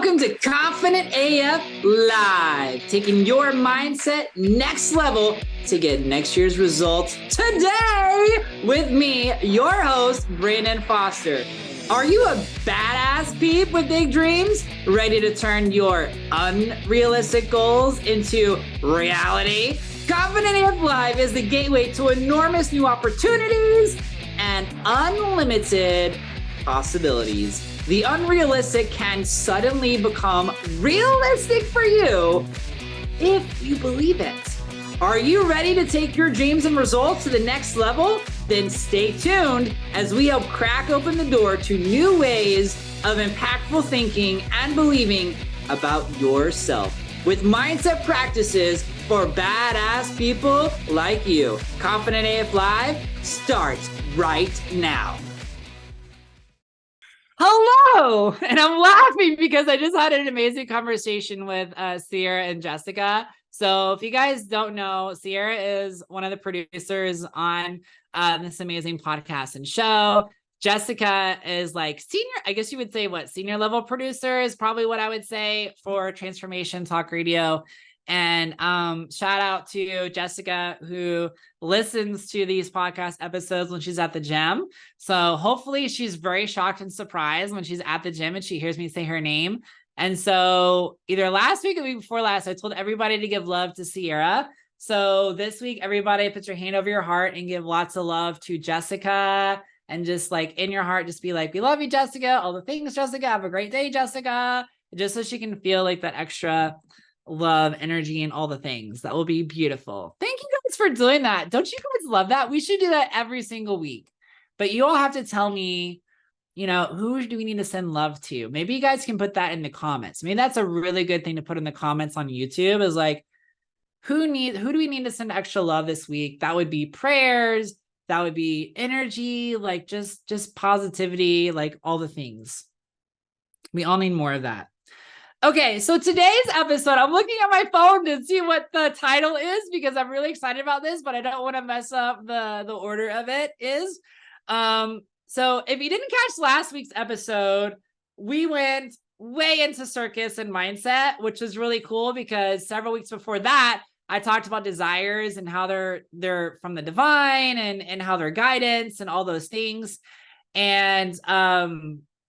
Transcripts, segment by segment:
Welcome to Confident AF Live, taking your mindset next level to get next year's results today with me, your host, Brandon Foster. Are you a badass peep with big dreams, ready to turn your unrealistic goals into reality? Confident AF Live is the gateway to enormous new opportunities and unlimited possibilities. The unrealistic can suddenly become realistic for you if you believe it. Are you ready to take your dreams and results to the next level? Then stay tuned as we help crack open the door to new ways of impactful thinking and believing about yourself with mindset practices for badass people like you. Confident AF Live starts right now. Hello, and I'm laughing because I just had an amazing conversation with Sierra and Jessica. So if you guys don't know, Sierra is one of the producers on this amazing podcast and show. Jessica is like senior, I guess you would say senior level producer is probably what I would say for Transformation Talk Radio. And shout out to Jessica who listens to these podcast episodes when she's at the gym. So hopefully she's very shocked and surprised when she's at the gym and she hears me say her name. And so either last week or the week before last, I told everybody to give love to Sierra. So this week, everybody put your hand over your heart and give lots of love to Jessica. And just like in your heart, just be like, we love you, Jessica. All the things, Jessica. Have a great day, Jessica. Just so she can feel like that extra love, energy, and all the things. That will be beautiful. Thank you guys for doing that. Don't you guys love that? We should do that every single week. But you all have to tell me, who do we need to send love to? Maybe you guys can put that in the comments. I mean, that's a really good thing to put in the comments on YouTube is like, who do we need to send extra love this week? That would be prayers. That would be energy, like just positivity, like all the things. We all need more of that. Okay, so today's episode, I'm looking at my phone to see what the title is because I'm really excited about this, but I don't want to mess up the order of it is. So if you didn't catch last week's episode, we went way into circus and mindset, which was really cool because several weeks before that, I talked about desires and how they're from the divine and how they're guidance and all those things. And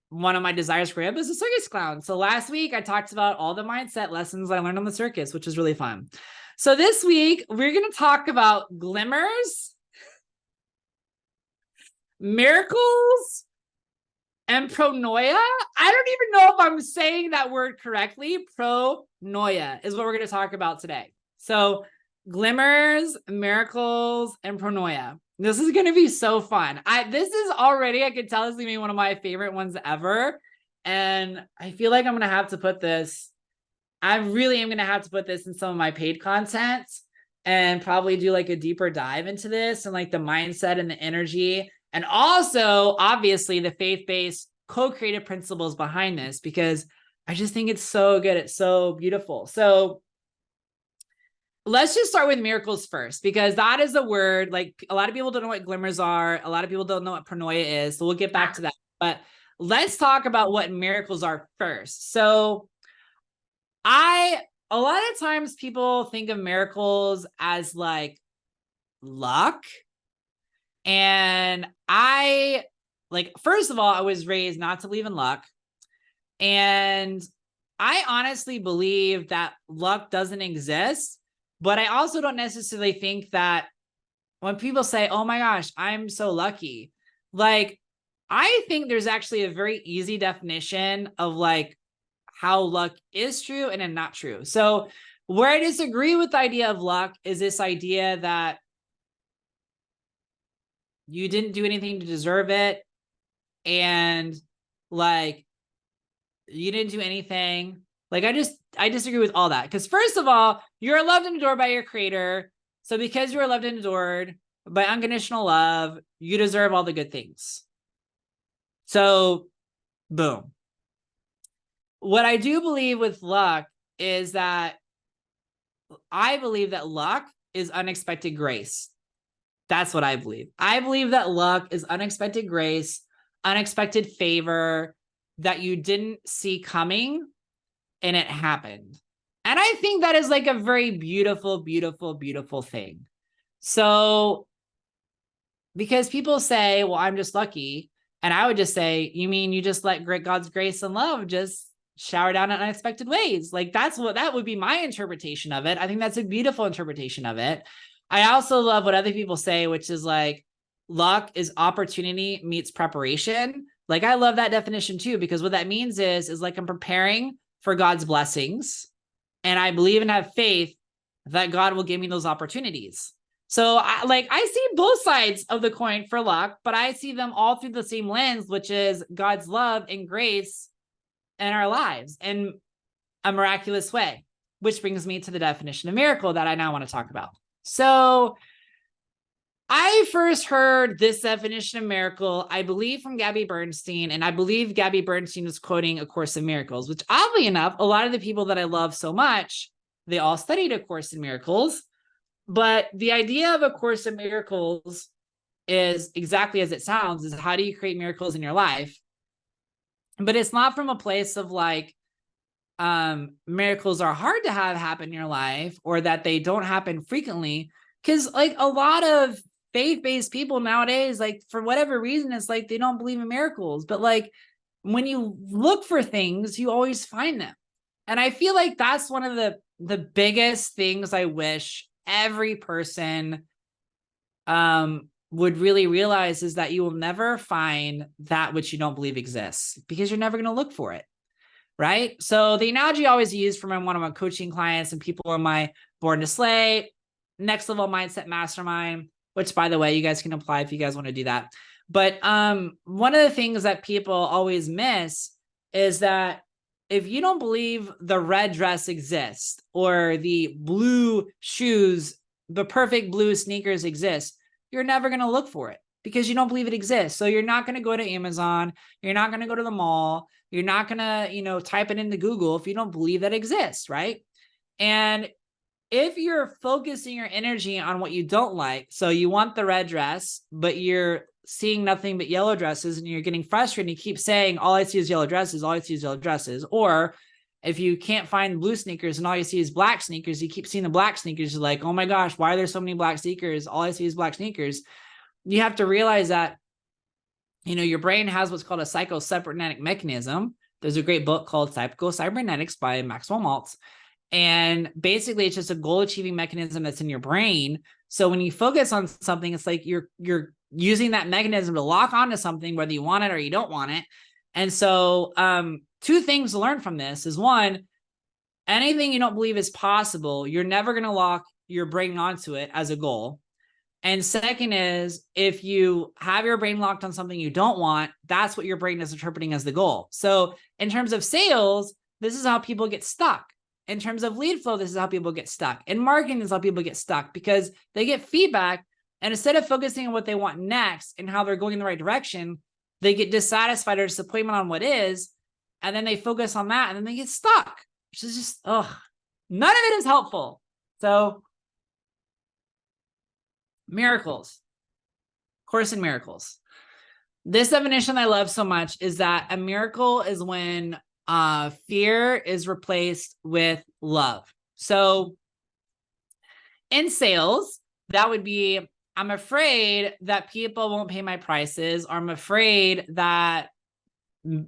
one of my desires for him is a circus clown. So last week I talked about all the mindset lessons I learned on the circus, which was really fun. So this week we're going to talk about glimmers, miracles, and pronoia. I don't even know if I'm saying that word correctly. Pronoia is what we're going to talk about today. So glimmers, miracles, and pronoia. This is going to be so fun. This is already, I can tell this is going to be one of my favorite ones ever. And I feel like I'm going to have to put this, I really am going to have to put this in some of my paid content and probably do like a deeper dive into this and like the mindset and the energy. And also, obviously, the faith-based co-creative principles behind this, because I just think it's so good. It's so beautiful. So let's just start with miracles first, because that is a word, like a lot of people don't know what glimmers are. A lot of people don't know what pronoia is. So we'll get back to that. But let's talk about what miracles are first. So a lot of times people think of miracles as like luck. And first of all, I was raised not to believe in luck. And I honestly believe that luck doesn't exist. But I also don't necessarily think that when people say, oh my gosh, I'm so lucky, like, I think there's actually a very easy definition of like how luck is true and not true. So where I disagree with the idea of luck is this idea that you didn't do anything to deserve it. And like, you didn't do anything. Like, I disagree with all that. Because first of all, you're loved and adored by your creator. So because you are loved and adored by unconditional love, you deserve all the good things. So boom. What I do believe with luck is that I believe that luck is unexpected grace. That's what I believe. I believe that luck is unexpected grace, unexpected favor that you didn't see coming. and it happened. And I think that is like a very beautiful, beautiful, beautiful thing. So, because people say, well, I'm just lucky. And I would just say, you mean you just let God's grace and love just shower down in unexpected ways? Like that would be my interpretation of it. I think that's a beautiful interpretation of it. I also love what other people say, which is like, luck is opportunity meets preparation. Like, I love that definition too, because what that means is like I'm preparing for God's blessings, and I believe and have faith that God will give me those opportunities. So I see both sides of the coin for luck, but I see them all through the same lens, which is God's love and grace in our lives in a miraculous way, which brings me to the definition of miracle that I now want to talk about. So I first heard this definition of miracle, I believe, from Gabby Bernstein, and I believe Gabby Bernstein was quoting A Course in Miracles, which, oddly enough, a lot of the people that I love so much, they all studied A Course in Miracles. But the idea of A Course in Miracles is exactly as it sounds, is how do you create miracles in your life? But it's not from a place of like, miracles are hard to have happen in your life, or that they don't happen frequently. Because like a lot of faith-based people nowadays, like for whatever reason, it's like they don't believe in miracles. But like when you look for things, you always find them. And I feel like that's one of the biggest things I wish every person would really realize, is that you will never find that which you don't believe exists, because you're never going to look for it. Right. So the analogy I always use for one of my coaching clients and people in my Born to Slay Next Level Mindset Mastermind, which, by the way, you guys can apply if you guys want to do that. But one of the things that people always miss is that if you don't believe the red dress exists, or the blue shoes, the perfect blue sneakers exist, you're never going to look for it, because you don't believe it exists. So you're not going to go to Amazon. You're not going to go to the mall. You're not going to, type it into Google if you don't believe that exists, right? And if you're focusing your energy on what you don't like, so you want the red dress, but you're seeing nothing but yellow dresses, and you're getting frustrated, and you keep saying, all I see is yellow dresses, all I see is yellow dresses. Or if you can't find blue sneakers and all you see is black sneakers, you keep seeing the black sneakers, you're like, oh my gosh, why are there so many black sneakers? All I see is black sneakers. You have to realize that, your brain has what's called a psycho-cybernetic mechanism. There's a great book called Psycho-Cybernetics by Maxwell Maltz. And basically, it's just a goal-achieving mechanism that's in your brain. So when you focus on something, it's like you're using that mechanism to lock onto something, whether you want it or you don't want it. And so two things to learn from this is, one, anything you don't believe is possible, you're never going to lock your brain onto it as a goal. And second is, if you have your brain locked on something you don't want, that's what your brain is interpreting as the goal. So in terms of sales, this is how people get stuck. In terms of lead flow, this is how people get stuck. In marketing, this is how people get stuck, because they get feedback, and instead of focusing on what they want next and how they're going in the right direction, they get dissatisfied or disappointment on what is, and then they focus on that, and then they get stuck, which is just, none of it is helpful. So miracles, Course in Miracles. This definition I love so much is that a miracle is when fear is replaced with love. So in sales, that would be, I'm afraid that people won't pay my prices, or I'm afraid that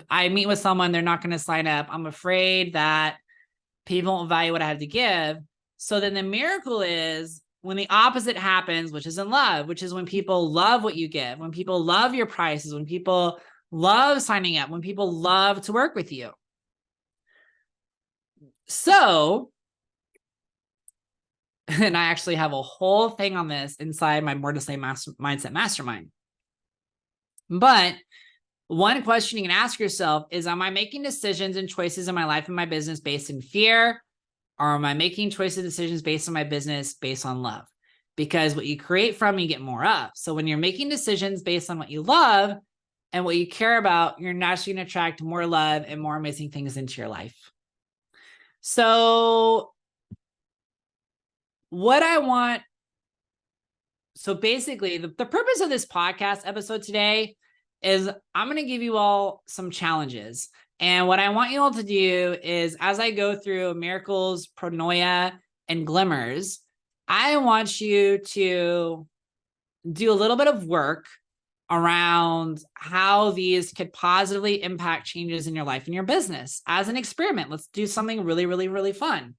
I meet with someone, they're not going to sign up. I'm afraid that people won't value what I have to give. So then the miracle is when the opposite happens, which is in love, which is when people love what you give, when people love your prices, when people love signing up, when people love to work with you. So, and I actually have a whole thing on this inside my Born to Slay Mindset Mastermind. But one question you can ask yourself is, am I making decisions and choices in my life and my business based in fear? Or am I making choices and decisions based on my business, based on love? Because what you create from, you get more of. So when you're making decisions based on what you love and what you care about, you're naturally going to attract more love and more amazing things into your life. So what I want, so basically the purpose of this podcast episode today is I'm going to give you all some challenges. And what I want you all to do is, as I go through miracles, pronoia, and glimmers, I want you to do a little bit of work around how these could positively impact changes in your life and your business as an experiment. Let's do something really, really, really fun.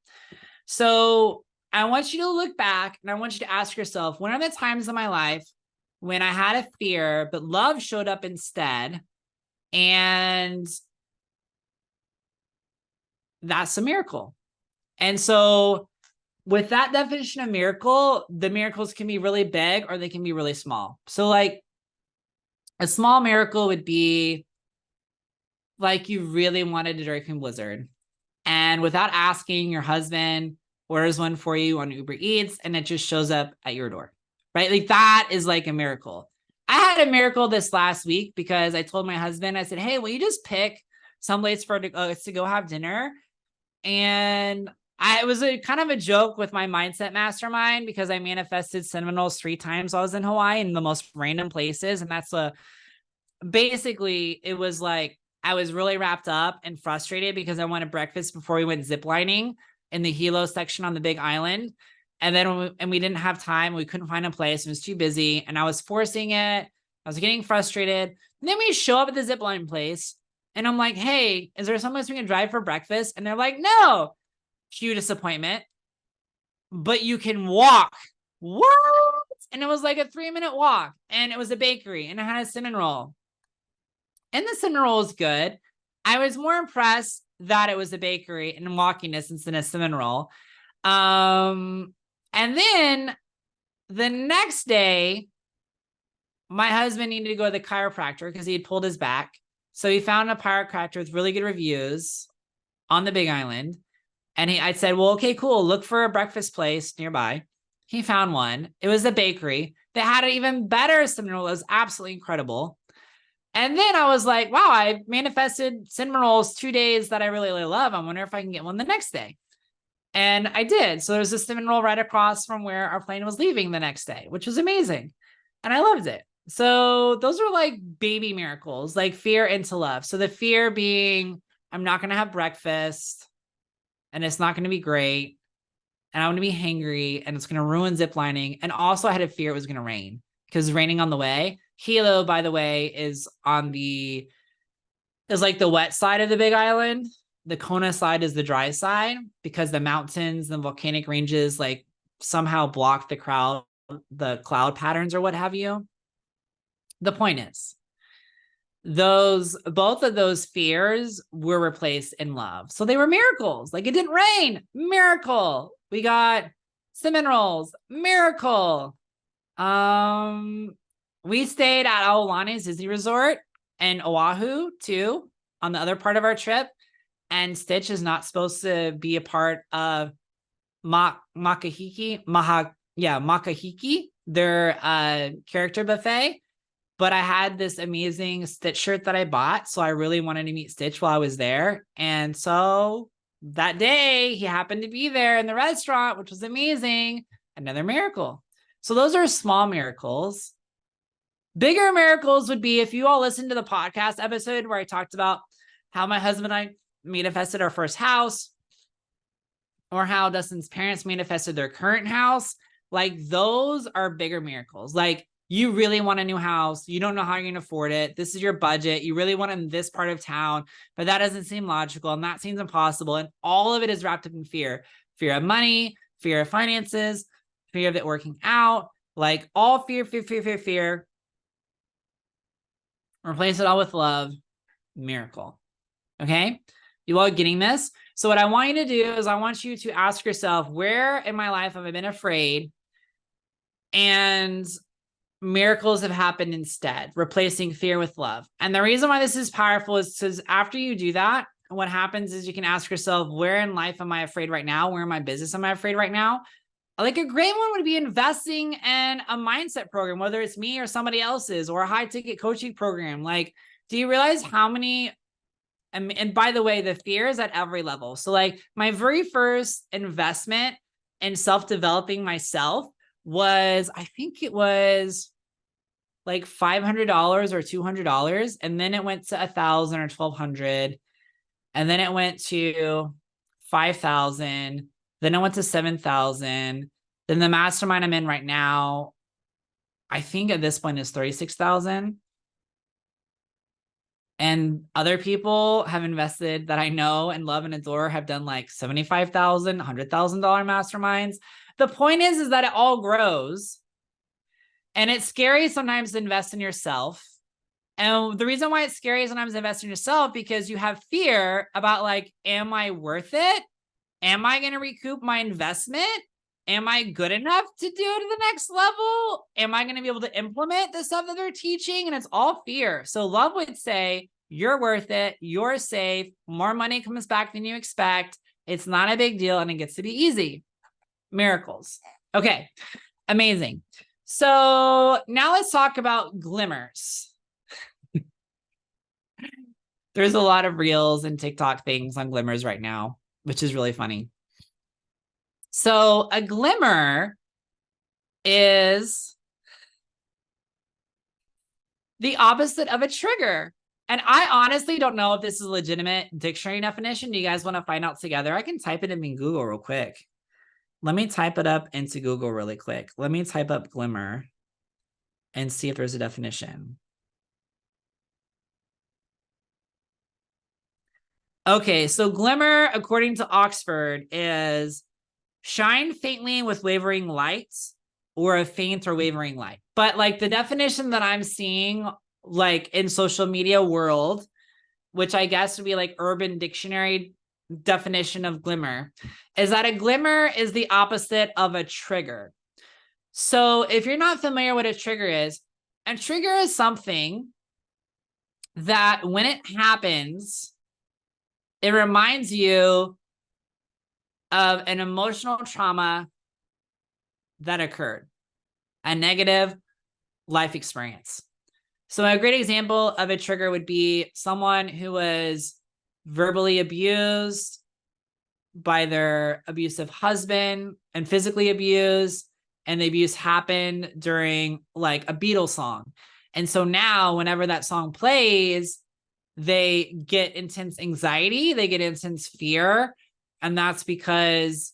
So I want you to look back and I want you to ask yourself, when are the times in my life when I had a fear, but love showed up instead? And that's a miracle. And so with that definition of miracle, the miracles can be really big or they can be really small. So like a small miracle would be like you really wanted a Drinking Blizzard, and without asking, your husband orders one for you on Uber Eats and it just shows up at your door, right? Like that is like a miracle. I had a miracle this last week because I told my husband, I said, hey, will you just pick some place for us to go have dinner? And it was a kind of a joke with my mindset mastermind because I manifested cinnamon rolls 3 times while I was in Hawaii in the most random places. And that's basically it was like, I was really wrapped up and frustrated because I wanted breakfast before we went ziplining in the Hilo section on the Big Island. And then we didn't have time. We couldn't find a place. It was too busy. And I was forcing it. I was getting frustrated. And then we show up at the zipline place. And I'm like, hey, is there someplace we can drive for breakfast? And they're like, no. Cue disappointment. But you can walk. What? And it was like a 3-minute walk. And it was a bakery. And it had a cinnamon roll. And the cinnamon roll was good. I was more impressed that it was a bakery and walking distance than a cinnamon roll. And then the next day, my husband needed to go to the chiropractor because he had pulled his back. So he found a chiropractor with really good reviews on the Big Island. And I said, well, okay, cool. Look for a breakfast place nearby. He found one. It was a bakery that had an even better cinnamon roll. It was absolutely incredible. And then I was like, wow, I manifested cinnamon rolls 2 days that I really, really love. I wonder if I can get one the next day. And I did. So there's a cinnamon roll right across from where our plane was leaving the next day, which was amazing. And I loved it. So those are like baby miracles, like fear into love. So the fear being, I'm not going to have breakfast and it's not going to be great. And I'm going to be hangry and it's going to ruin ziplining. And also I had a fear it was going to rain because it's raining on the way. Hilo, by the way, is like the wet side of the Big Island. The Kona side is the dry side because the mountains, the volcanic ranges, like somehow block the cloud patterns or what have you. The point is, both of those fears were replaced in love. So they were miracles. Like it didn't rain, miracle. We got cinnamon rolls, miracle. We stayed at Aulani's Disney Resort and Oahu too on the other part of our trip. And Stitch is not supposed to be a part of Makahiki, their character buffet. But I had this amazing Stitch shirt that I bought. So I really wanted to meet Stitch while I was there. And so that day he happened to be there in the restaurant, which was amazing. Another miracle. So those are small miracles. Bigger miracles would be if you all listened to the podcast episode where I talked about how my husband and I manifested our first house, or how Dustin's parents manifested their current house. Like those are bigger miracles. Like you really want a new house. You don't know how you're going to afford it. This is your budget. You really want it in this part of town, but that doesn't seem logical and that seems impossible. And all of it is wrapped up in fear. Fear of money, fear of finances, fear of it working out, like all fear. Replace it all with love. Miracle. Okay. You all getting this? So what I want you to do is I want you to ask yourself, where in my life have I been afraid? And miracles have happened instead, replacing fear with love. And the reason why this is powerful is because after you do that, what happens is you can ask yourself, where in life am I afraid right now? Where in my business am I afraid right now? Like a great one would be investing in a mindset program, whether it's me or somebody else's, or a high ticket coaching program. Like, do you realize how many, and by the way, the fear is at every level. So like my very first investment in self-developing myself was, I think it was like $500 or $200. And then it went to $1,000 or $1,200. and then it went to 5,000, then it went to 7,000. Then the mastermind I'm in right now, I think at this point is 36,000. And other people have invested that I know and love and adore have done like $75,000, $100,000 masterminds. The point is that it all grows. And it's scary sometimes to invest in yourself. And the reason why it's scary sometimes to invest in yourself, because you have fear about like, am I worth it? Am I going to recoup my investment? Am I good enough to do to the next level? Am I going to be able to implement the stuff that they're teaching? And it's all fear. So love would say, you're worth it. You're safe. More money comes back than you expect. It's not a big deal and it gets to be easy. Miracles. Okay. Amazing. So now let's talk about Glimmers. There's a lot of reels and TikTok things on Glimmers right now, which is really funny. So a glimmer is the opposite of a trigger. And I honestly don't know if this is a legitimate dictionary definition. Do you guys want to find out together? I can type it in Google real quick. Let me type it up into Google really quick. Let me type up glimmer and see if there's a definition. Okay, so glimmer, according to Oxford, is shine faintly with wavering lights or a faint or wavering light. But like the definition that I'm seeing like in social media world, which I guess would be like Urban Dictionary definition of glimmer, is that a glimmer is the opposite of a trigger. So if you're not familiar with what a trigger is something that when it happens, it reminds you of an emotional trauma that occurred, a negative life experience. So a great example of a trigger would be someone who was verbally abused by their abusive husband and physically abused, and the abuse happened during like a Beatles song. And so now whenever that song plays, they get intense anxiety, they get intense fear, and that's because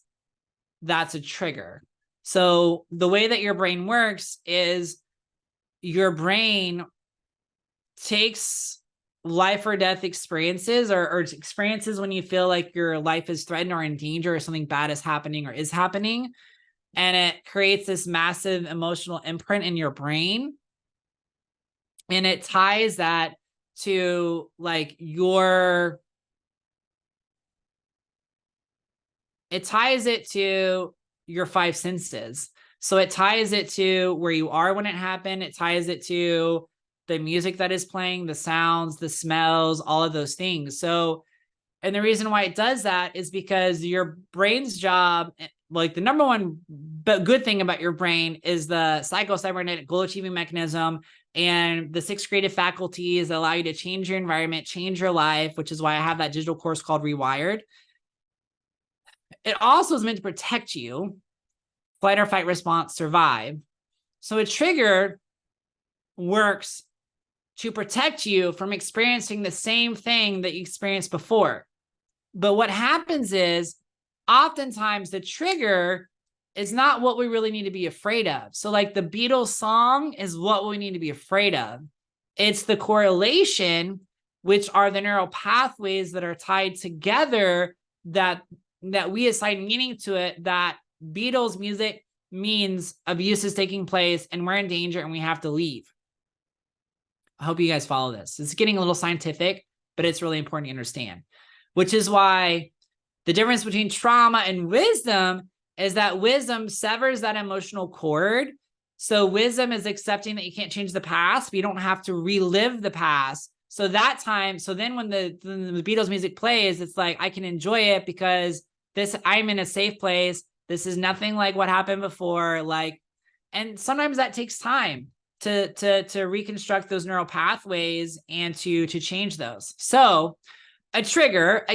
that's a trigger. So the way that your brain works is your brain takes life or death experiences or experiences when you feel like your life is threatened or in danger or something bad is happening or is happening. And it creates this massive emotional imprint in your brain. And it ties that to like it ties it to your five senses. So it ties it to where you are when it happened. It ties it to the music that is playing, the sounds, the smells, all of those things. So, and the reason why it does that is because your brain's job, like the number one good thing about your brain is the psychocybernetic goal achieving mechanism and the 6 creative faculties that allow you to change your environment, change your life, which is why I have that digital course called Rewired. It also is meant to protect you, flight or fight response, survive. So a trigger works to protect you from experiencing the same thing that you experienced before. But what happens is oftentimes the trigger is not what we really need to be afraid of. So like the Beatles song is what we need to be afraid of. It's the correlation, which are the neural pathways that are tied together that we assign meaning to it, that Beatles music means abuse is taking place and we're in danger and we have to leave. I hope you guys follow this. It's getting a little scientific, but it's really important to understand, which is why the difference between trauma and wisdom is that wisdom severs that emotional cord. So wisdom is accepting that you can't change the past, but you don't have to relive the past. So that time, so then when the Beatles music plays, it's like, I can enjoy it because I'm in a safe place. This is nothing like what happened before. Like, and sometimes that takes time to reconstruct those neural pathways and to change those. So a trigger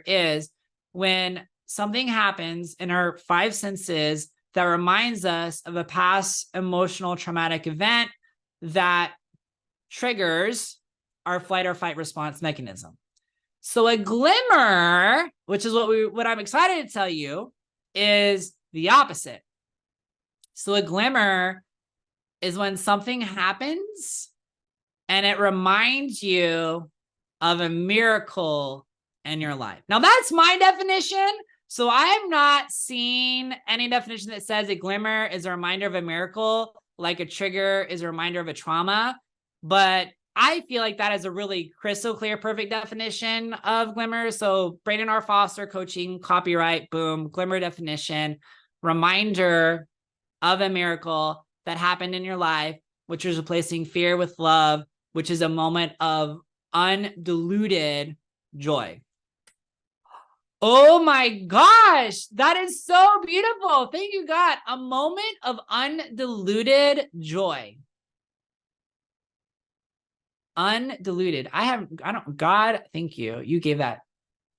is when something happens in our 5 senses that reminds us of a past emotional traumatic event that triggers our flight or fight response mechanism. So a glimmer, which is what I'm excited to tell you, is the opposite. So a glimmer is when something happens and it reminds you of a miracle in your life. Now that's my definition. So I have not seen any definition that says a glimmer is a reminder of a miracle, like a trigger is a reminder of a trauma. But I feel like that is a really crystal clear, perfect definition of glimmer. So Brandon R. Foster coaching, copyright, boom, glimmer definition, reminder of a miracle that happened in your life, which is replacing fear with love, which is a moment of undiluted joy. Oh my gosh, that is so beautiful. Thank you, God. A moment of undiluted joy. Undiluted. God, thank you. You gave that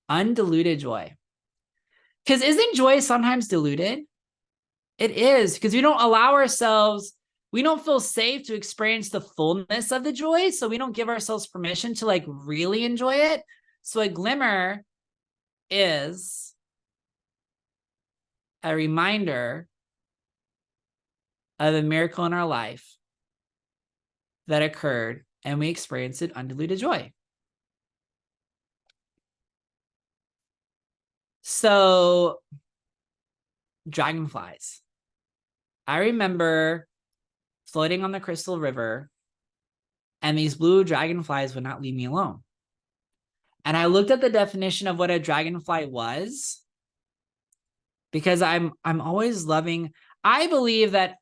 undiluted joy. Because isn't joy sometimes diluted? It is, because we don't allow ourselves, we don't feel safe to experience the fullness of the joy. So we don't give ourselves permission to like really enjoy it. So a glimmer is a reminder of a miracle in our life that occurred and we experienced it undiluted joy. So dragonflies. I remember floating on the Crystal River and these blue dragonflies would not leave me alone. And I looked at the definition of what a dragonfly was, because I'm always loving. I believe that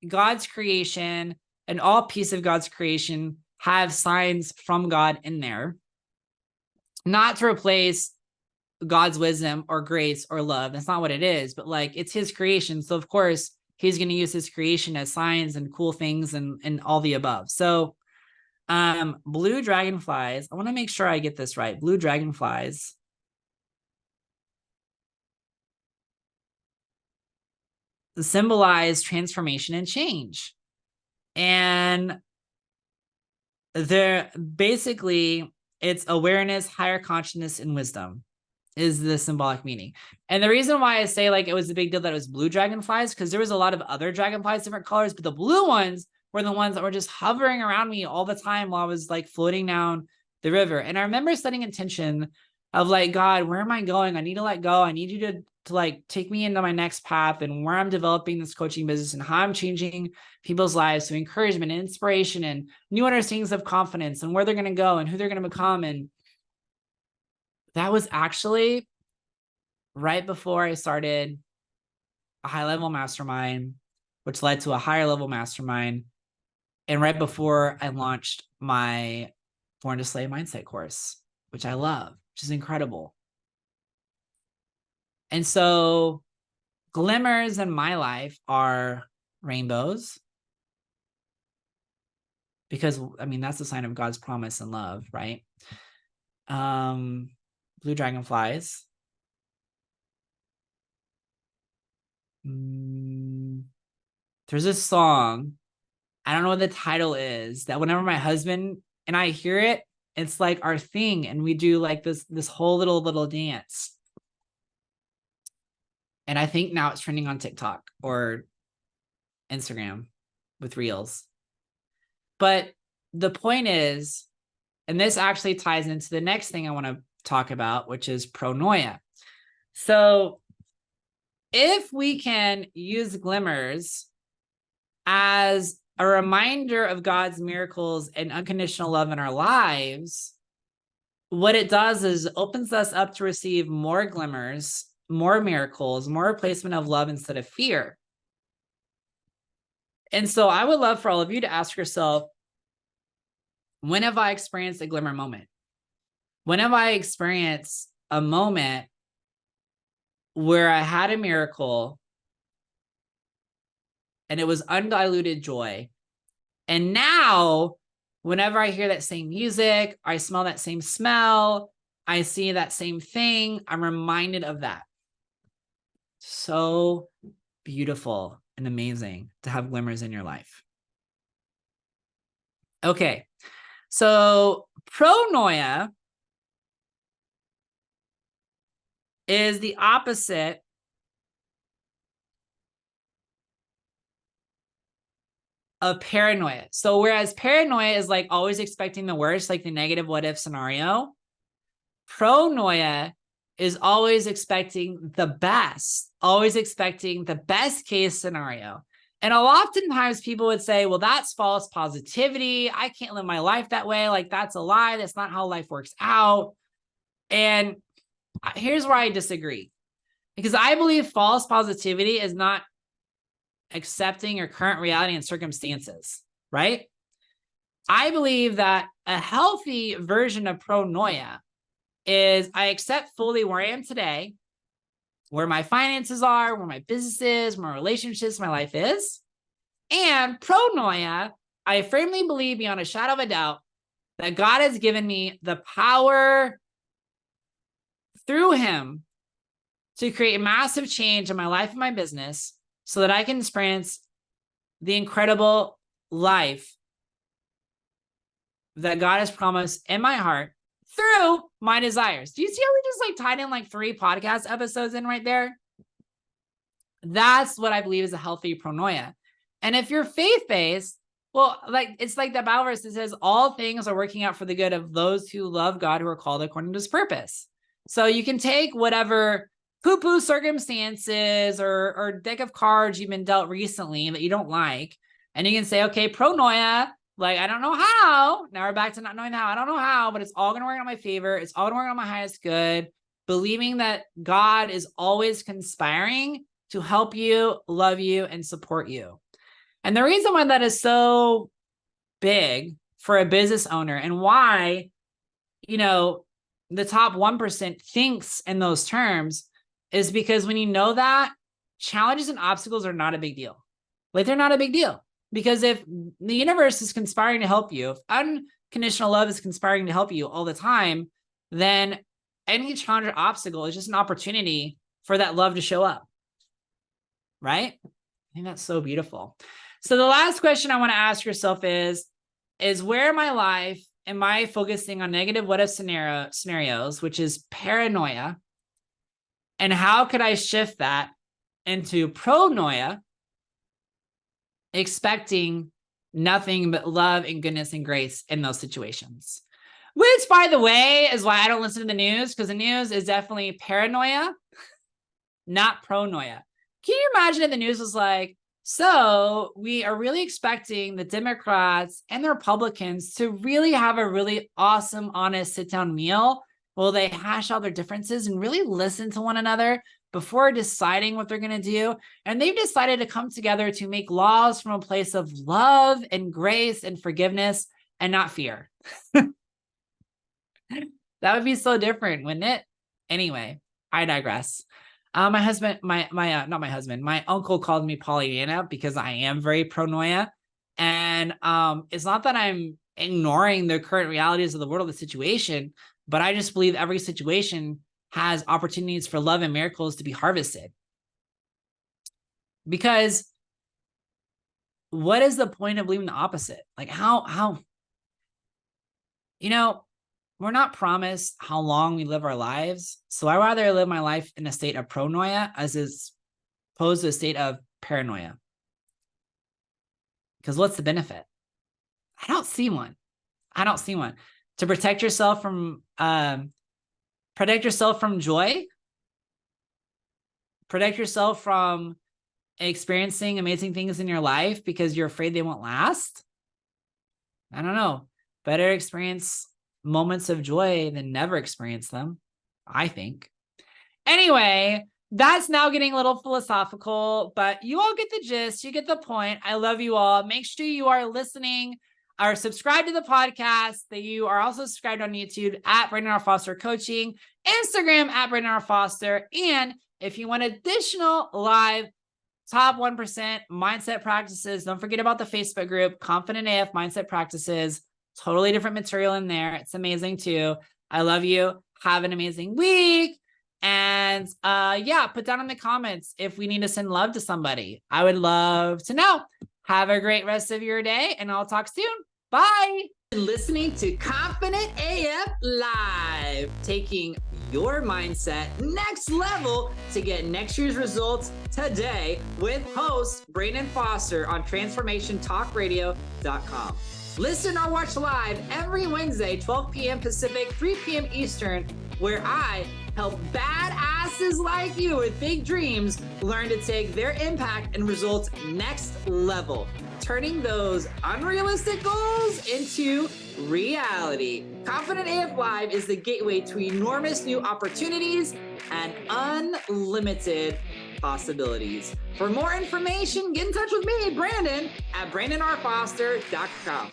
God's creation and all piece of God's creation have signs from God in there, not to replace God's wisdom or grace or love. That's not what it is, but like it's his creation. So of course he's going to use his creation as signs and cool things and all the above. So blue dragonflies, I want to make sure I get this right. Blue dragonflies symbolize transformation and change. And they're basically, it's awareness, higher consciousness, and wisdom is the symbolic meaning. And the reason why I say like it was a big deal that it was blue dragonflies, because there was a lot of other dragonflies, different colors, but the blue ones were the ones that were just hovering around me all the time while I was like floating down the river. And I remember setting intention of like, God, where am I going? I need to let go. I need you to like take me into my next path and where I'm developing this coaching business and how I'm changing people's lives through encouragement and inspiration and new understandings of confidence and where they're going to go and who they're going to become. And that was actually right before I started a high level mastermind, which led to a higher level mastermind. And right before I launched my Born to Slay mindset course, which I love, which is incredible. And so glimmers in my life are rainbows, because I mean, that's a sign of God's promise and love, right? Blue dragonflies. There's a song, I don't know what the title is, that whenever my husband and I hear it, it's like our thing, and we do like this whole little dance. And I think now it's trending on TikTok or Instagram with reels. But the point is, and this actually ties into the next thing I want to talk about, which is pronoia. So if we can use glimmers as a reminder of God's miracles and unconditional love in our lives, what it does is opens us up to receive more glimmers, more miracles, more replacement of love instead of fear. And so I would love for all of you to ask yourself, when have I experienced a glimmer moment? When have I experienced a moment where I had a miracle and it was undiluted joy? And now, whenever I hear that same music, I smell that same smell, I see that same thing, I'm reminded of that. So beautiful and amazing to have glimmers in your life. Okay, so pronoia is the opposite of paranoia. So whereas paranoia is like always expecting the worst, like the negative what if scenario, pronoia is always expecting the best, always expecting the best case scenario. And oftentimes people would say, well, that's false positivity. I can't live my life that way. Like, that's a lie. That's not how life works out. And here's where I disagree, because I believe false positivity is not accepting your current reality and circumstances, right? I believe that a healthy version of pronoia is I accept fully where I am today, where my finances are, where my business is, where my relationships, my life is. And pronoia, I firmly believe beyond a shadow of a doubt that God has given me the power through him to create massive change in my life and my business so that I can experience the incredible life that God has promised in my heart through my desires. Do you see how we just like tied in like 3 podcast episodes in right there? That's what I believe is a healthy pronoia. And if you're faith-based, well, like it's like the Bible verse that says all things are working out for the good of those who love God, who are called according to his purpose. So you can take whatever poo-poo circumstances or deck of cards you've been dealt recently that you don't like, and you can say, okay, pronoia, like, I don't know how. Now we're back to not knowing how. I don't know how, but it's all going to work in my favor. It's all going to work on my highest good. Believing that God is always conspiring to help you, love you, and support you. And the reason why that is so big for a business owner and why, you know, the top 1% thinks in those terms is because when you know that, challenges and obstacles are not a big deal. Like, they're not a big deal. Because if the universe is conspiring to help you, if unconditional love is conspiring to help you all the time, then any challenge or obstacle is just an opportunity for that love to show up. Right? I think that's so beautiful. So the last question I want to ask yourself is where in my life am I focusing on negative what if scenarios, which is paranoia? And how could I shift that into pronoia, expecting nothing but love and goodness and grace in those situations? Which, by the way, is why I don't listen to the news, because the news is definitely paranoia, not pronoia. Can you imagine if the news was like, so we are really expecting the Democrats and the Republicans to really have a really awesome, honest sit-down meal while they hash out their differences and really listen to one another before deciding what they're going to do. And they've decided to come together to make laws from a place of love and grace and forgiveness and not fear. That would be so different, wouldn't it? Anyway, I digress. My husband, not my husband, my uncle called me Pollyanna because I am very pronoia. And it's not that I'm ignoring the current realities of the world, of the situation, but I just believe every situation has opportunities for love and miracles to be harvested. Because what is the point of believing the opposite? Like, how, you know, we're not promised how long we live our lives. So I rather live my life in a state of pronoia as opposed to a state of paranoia. Because what's the benefit? I don't see one. To protect yourself from joy, protect yourself from experiencing amazing things in your life because you're afraid they won't last. I don't know. Better experience moments of joy than never experience them, I think. Anyway, that's now getting a little philosophical, but you all get the gist. You get the point. I love you all. Make sure you are listening or subscribe to the podcast, that you are also subscribed on YouTube at Brandon R. Foster Coaching, Instagram at Brandon R. Foster. And if you want additional live top 1% mindset practices, don't forget about the Facebook group, Confident AF Mindset Practices. Totally different material in there. It's amazing too. I love you. Have an amazing week. And yeah, put down in the comments if we need to send love to somebody. I would love to know. Have a great rest of your day, and I'll talk soon. Bye. Listening to Confident AF Live, taking your mindset next level to get next year's results today with host Brandon Foster on transformationtalkradio.com. Listen or watch live every Wednesday, 12 p.m. Pacific, 3 p.m. Eastern, where I help badasses like you with big dreams learn to take their impact and results next level, turning those unrealistic goals into reality. Confident AF Live is the gateway to enormous new opportunities and unlimited possibilities. For more information, get in touch with me, Brandon, at brandonrfoster.com.